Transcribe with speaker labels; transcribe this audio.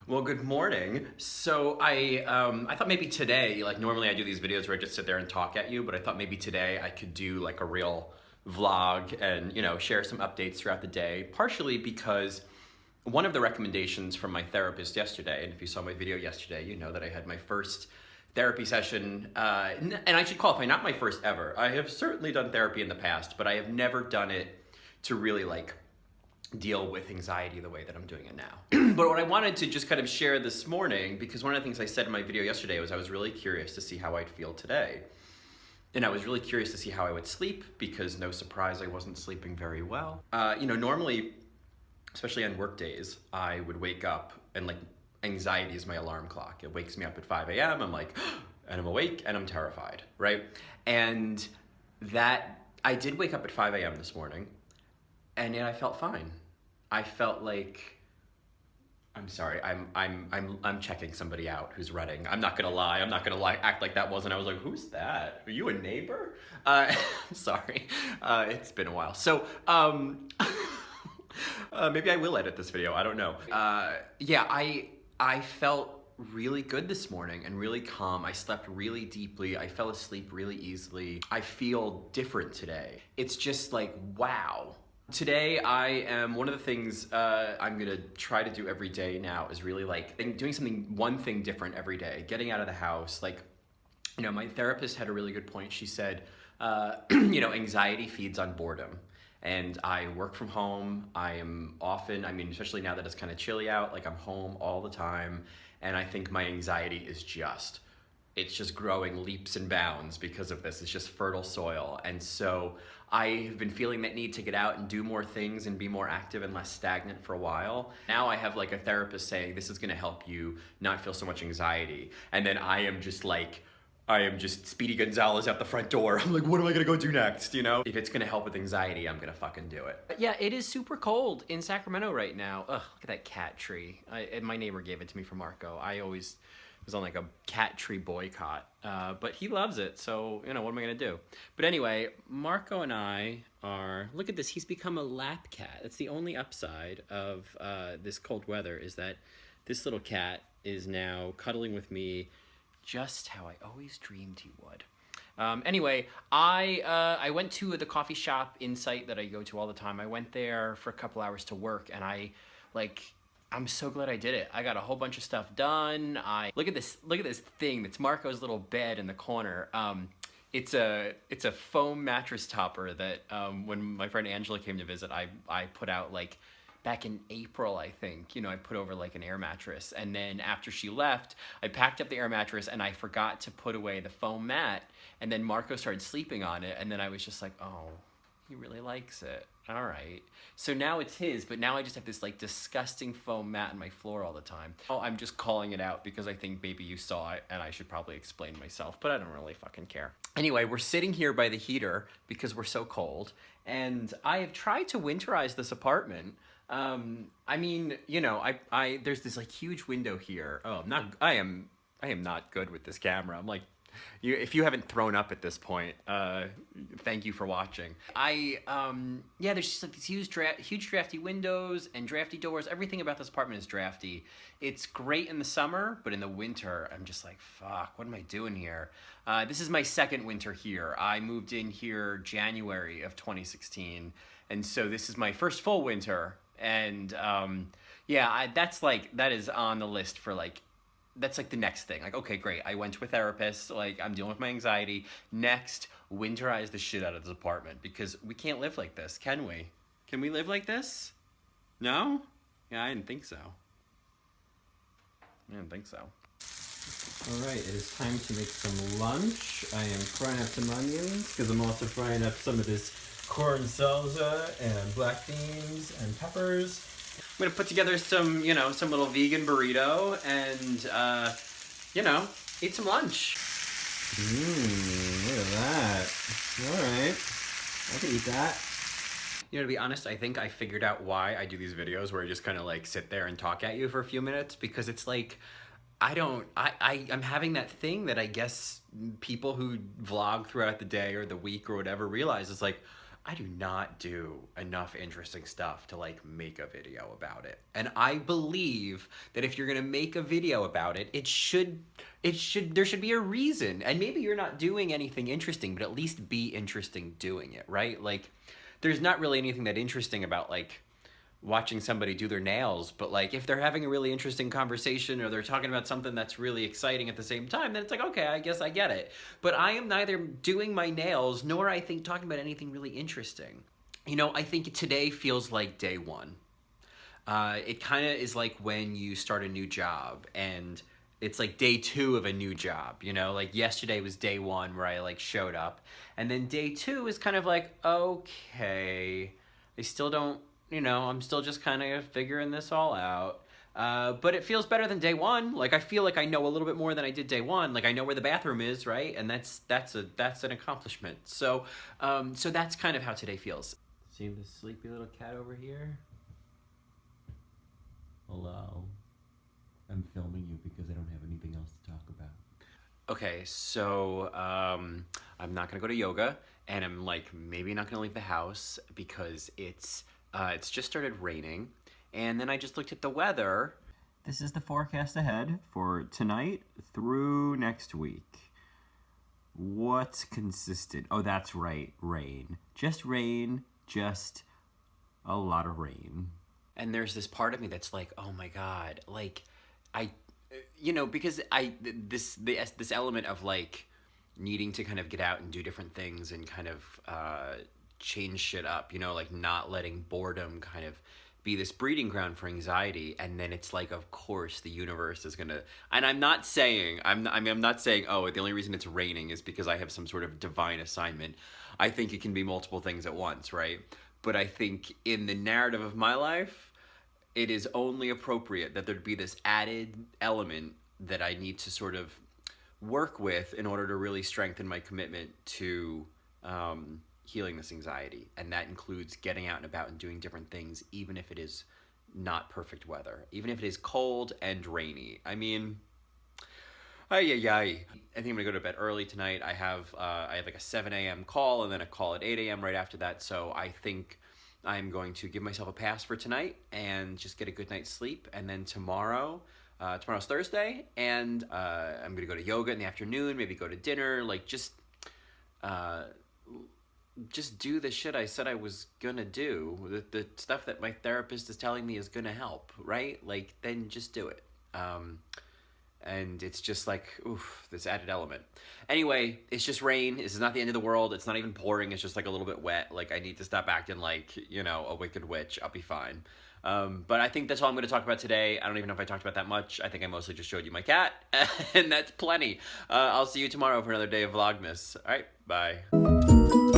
Speaker 1: Well, good morning. So I thought maybe today, like normally I do these videos where I just sit there and talk at you, but I thought maybe today I could do like a real vlog and, share some updates throughout the day, partially because one of the recommendations from my therapist yesterday, and if you saw my video yesterday, you know that I had my first therapy session, and I should qualify, not my first ever. I have certainly done therapy in the past, but I have never done it to really like deal with anxiety the way that I'm doing it now. But what I wanted to just kind of share this morning, because one of the things I said in my video yesterday was I was really curious to see how I'd feel today. And I was really curious to see how I would sleep, because no surprise, I wasn't sleeping very well. Normally, especially on work days, I would wake up and like anxiety is my alarm clock. It wakes me up at 5 a.m. I'm like, and I'm awake and I'm terrified, right? And that, I did wake up at 5 a.m. this morning, and yet I felt fine. I felt like, I'm sorry, I'm checking somebody out who's running. I'm not gonna lie, act like that wasn't, I was like, who's that? Are you a neighbor? I'm sorry, it's been a while. So, maybe I will edit this video, I don't know. Yeah, I felt really good this morning and really calm. I slept really deeply. I fell asleep really easily. I feel different today. It's just like, wow. Today one of the things I'm gonna try to do every day now is really like doing one thing different every day, getting out of the house. Like, my therapist had a really good point. She said, anxiety feeds on boredom. And I work from home. I am often, especially now that it's kind of chilly out, like I'm home all the time. And I think my anxiety is it's just growing leaps and bounds because of this. It's just fertile soil. And so I've been feeling that need to get out and do more things and be more active and less stagnant for a while. Now I have like a therapist saying, this is gonna help you not feel so much anxiety. And then I am just Speedy Gonzalez out the front door. I'm like, what am I gonna go do next, If it's gonna help with anxiety, I'm gonna fucking do it. But yeah, it is super cold in Sacramento right now. Ugh, look at that cat tree. My neighbor gave it to me for Marco. I always was on like a cat tree boycott, but he loves it, so, what am I gonna do? But anyway, Marco and I look at this, he's become a lap cat. That's the only upside of this cold weather, is that this little cat is now cuddling with me just how I always dreamed he would. Anyway, I went to the coffee shop in sight that I go to all the time. I went there for a couple hours to work, and I'm so glad I did it. I got a whole bunch of stuff done. Look at this thing. That's Marco's little bed in the corner. It's a foam mattress topper that when my friend Angela came to visit, I put out like back in April, I think. I put over like an air mattress, and then after she left, I packed up the air mattress and I forgot to put away the foam mat, and then Marco started sleeping on it, and then I was just like, oh, he really likes it. All right. So now it's his, but now I just have this like disgusting foam mat on my floor all the time. Oh, I'm just calling it out because I think maybe you saw it and I should probably explain myself, but I don't really fucking care. Anyway, we're sitting here by the heater because we're so cold, and I have tried to winterize this apartment. There's this like huge window here. Oh, I am not good with this camera. I'm like, if you haven't thrown up at this point, thank you for watching. There's just like these huge drafty windows and drafty doors. Everything about this apartment is drafty. It's great in the summer, but in the winter, I'm just like, fuck, what am I doing here? This is my second winter here. I moved in here January of 2016, and so this is my first full winter. And that is on the list for like, that's like the next thing. Like, okay, great. I went to a therapist. Like, I'm dealing with my anxiety. Next, winterize the shit out of this apartment, because we can't live like this, can we? Can we live like this? No? Yeah, I didn't think so. All right, it is time to make some lunch. I am frying up some onions because I'm also frying up some of this corn salsa and black beans and peppers. I'm gonna put together some little vegan burrito and, eat some lunch. Look at that. All right, I can eat that. To be honest, I think I figured out why I do these videos where I just kind of like sit there and talk at you for a few minutes, because it's like, I'm having that thing that I guess people who vlog throughout the day or the week or whatever realize is like, I do not do enough interesting stuff to like make a video about it. And I believe that if you're gonna make a video about it, there should be a reason. And maybe you're not doing anything interesting, but at least be interesting doing it, right? Like, there's not really anything that interesting about like watching somebody do their nails, but like if they're having a really interesting conversation or they're talking about something that's really exciting at the same time, then it's like, okay, I guess I get it. But I am neither doing my nails nor I think talking about anything really interesting. You know, I think today feels like day one. It kind of is like when you start a new job and it's like day two of a new job, you know, like yesterday was day one where I like showed up, and then day two is kind of like, okay, I still don't, you know, I'm still just kind of figuring this all out. But it feels better than day one. Like, I feel like I know a little bit more than I did day one. Like, I know where the bathroom is, right? And that's an accomplishment. So that's kind of how today feels. See the sleepy little cat over here? Hello. I'm filming you because I don't have anything else to talk about. Okay, so I'm not gonna go to yoga, and I'm like maybe not gonna leave the house because it's just started raining, and then I just looked at the weather. This is the forecast ahead for tonight through next week. What's consistent? Oh, that's right, rain. Just rain, just a lot of rain. And there's this part of me that's like, oh my God, like you know, because this element of like needing to kind of get out and do different things and kind of change shit up, you know, like not letting boredom kind of be this breeding ground for anxiety. And then it's like, of course the universe is gonna, and I'm not saying, I'm not saying, oh, the only reason it's raining is because I have some sort of divine assignment. I think it can be multiple things at once, right? But I think in the narrative of my life, it is only appropriate that there'd be this added element that I need to sort of work with in order to really strengthen my commitment to healing this anxiety. And that includes getting out and about and doing different things, even if it is not perfect weather, even if it is cold and rainy. I mean, I think I'm gonna go to bed early tonight. I have like a 7 a.m. call and then a call at 8 a.m. right after that. So I think I'm going to give myself a pass for tonight and just get a good night's sleep. And then tomorrow's Thursday, and I'm gonna go to yoga in the afternoon, maybe go to dinner, like just do the shit I said I was gonna do, the stuff that my therapist is telling me is gonna help, right? Like, then just do it. And it's just like, oof, this added element. Anyway, it's just rain. This is not the end of the world. It's not even pouring. It's just like a little bit wet. Like, I need to stop acting like, you know, a wicked witch. I'll be fine. But I think that's all I'm going to talk about today. I don't even know if I talked about that much. I think I mostly just showed you my cat, and that's plenty. I'll see you tomorrow for another day of Vlogmas. All right, bye.